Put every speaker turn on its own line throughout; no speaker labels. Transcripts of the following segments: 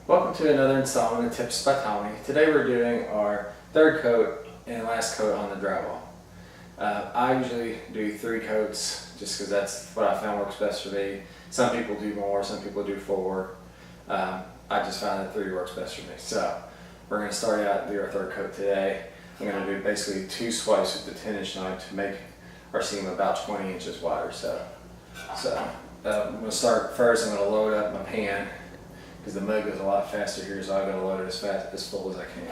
Welcome to another installment of Tips by Tommy. Today we're doing our third coat and last coat on the drywall. I usually do 3 coats just because that's what I found works best for me. Some people do more, some people do 4. I just found that 3 works best for me. So we're going to start out and do our third coat today. I'm going to do basically 2 swipes with the 10-inch knife to make our seam about 20 inches wider. I'm going to start first. I'm going to load up my pan, because the mud goes a lot faster here, so I'm going to load it as full as I can.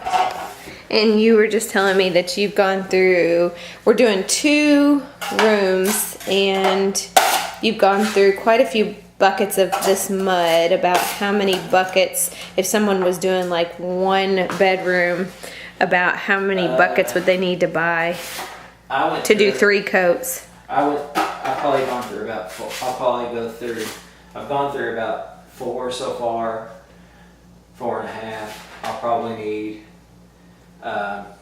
And you were just telling me that you've gone through, we're doing 2 rooms, and you've gone through quite a few buckets of this mud. About how many buckets, if someone was doing like 1 bedroom, about how many buckets would they need to buy to do 3 coats?
I've probably gone through about 4. I've gone through about 4 so far, 4.5. I'll probably need, I'll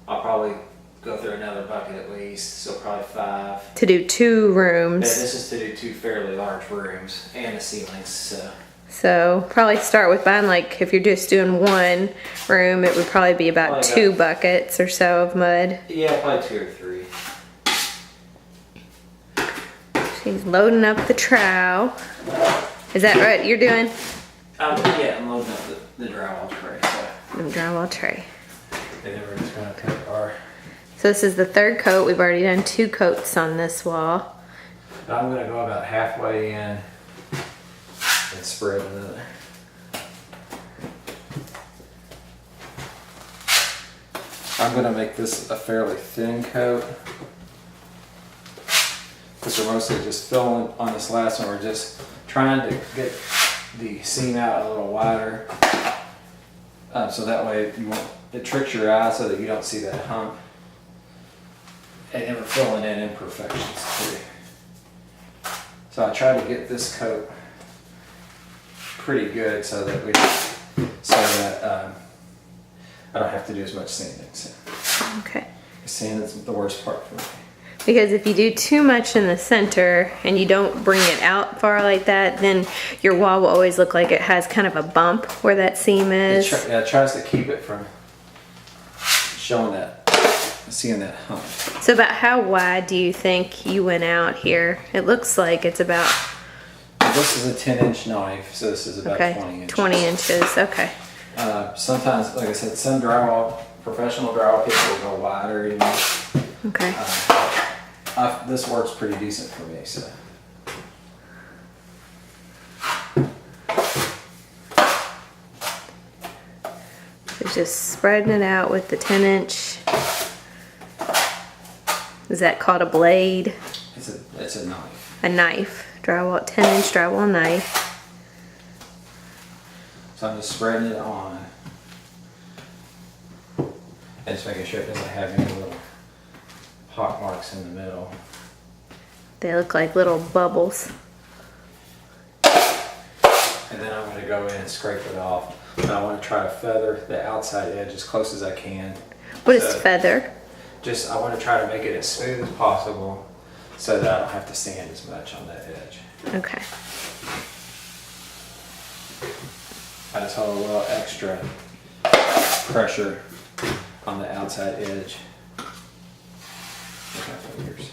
probably go through another bucket at least, so probably 5.
To do 2 rooms.
Yeah, this is to do 2 fairly large rooms and the ceilings,
So probably start with buying, like, if you're just doing 1 room, it would probably be about 2 buckets or so of mud.
Yeah, probably 2 or 3.
She's loading up the trowel. Is that what you're doing?
Yeah, I'm loading up the drywall tray.
The drywall tray.
And then we're just going to take our...
So this is the 3rd coat. We've already done 2 coats on this wall.
I'm going to go about halfway in and spread another. I'm going to make this a fairly thin coat, because we're mostly just filling on this last one. We're just trying to get the seam out a little wider, so that way it tricks your eye so that you don't see that hump. And we're filling in imperfections too. So I try to get this coat pretty good so that I don't have to do as much sanding. So.
Okay.
Sanding's the worst part for me.
Because if you do too much in the center and you don't bring it out far like that, then your wall will always look like it has kind of a bump where that seam is.
It tries to keep it from seeing that hump.
So about how wide do you think you went out here? It looks like it's about...
This is a 10-inch knife, so this is about 20 inches.
20 inches, okay.
Sometimes, like I said, some professional drywall people will go wider even.
Okay.
This works pretty decent for me, so.
So just spreading it out with the 10-inch. Is that called a blade?
It's a knife.
A knife. 10-inch drywall knife.
So I'm just spreading it on. And just making sure it doesn't have any little hot marks in the middle.
They look like little bubbles.
And then I'm going to go in and scrape it off. And I want to try to feather the outside edge as close as I can.
What is feather?
I want to try to make it as smooth as possible so that I don't have to sand as much on that edge.
Okay.
I just hold a little extra pressure on the outside edge. With my fingers.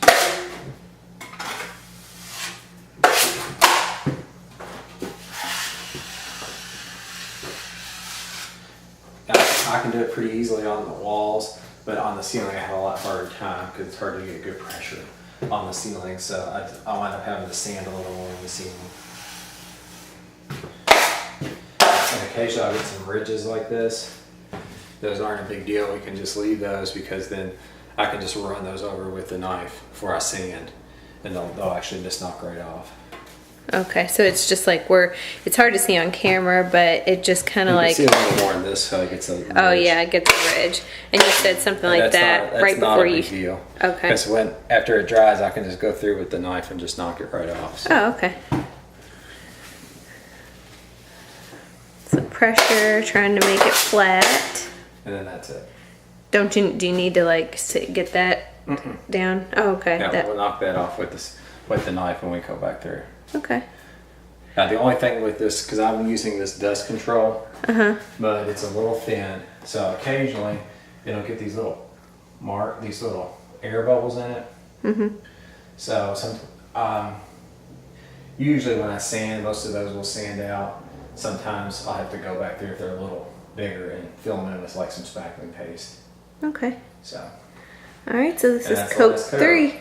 I can do it pretty easily on the walls, but on the ceiling I have a lot harder time because it's hard to get good pressure on the ceiling, so I wind up having to sand a little more on the ceiling. And occasionally I'll get some ridges like this. Those aren't a big deal. We can just leave those because then I can just run those over with the knife before I sand, and they'll actually just knock right off.
Okay, so it's just like it's hard to see on camera, but it just kind of like...
You can see a little more in this, so it gets a ridge.
Oh yeah, it gets a ridge. And you said something like that right before you...
That's not a big deal.
Okay.
Because after it dries, I can just go through with the knife and just knock it right off. So.
Oh, okay. So pressure, trying to make it flat.
And then that's it.
Do you need to like get that down? Oh, okay.
Yeah, we'll knock that off with the knife when we go back through.
Okay.
Now the only thing with this, because I'm using this dust control, but it's a little thin, so occasionally it'll get these little air bubbles in it. So usually when I sand, most of those will sand out. Sometimes I'll have to go back there if they're a little bigger and fill them in with like some spackling paste.
Okay.
So.
All right, so this is coat 3.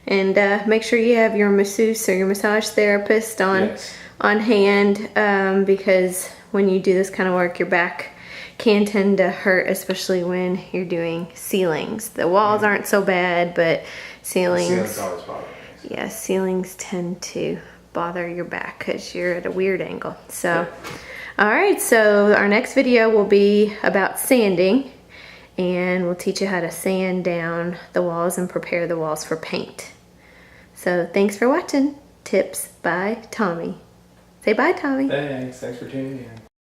And make sure you have your masseuse or your massage therapist on hand, because when you do this kind of work, your back can tend to hurt, especially when you're doing ceilings. The walls aren't so bad, but ceilings
always bother me.
Yeah, ceilings tend to bother your back because you're at a weird angle. So, all right, so our next video will be about sanding, and we'll teach you how to sand down the walls and prepare the walls for paint. So thanks for watching. Tips by Tommy. Say bye, Tommy.
Thanks for tuning in.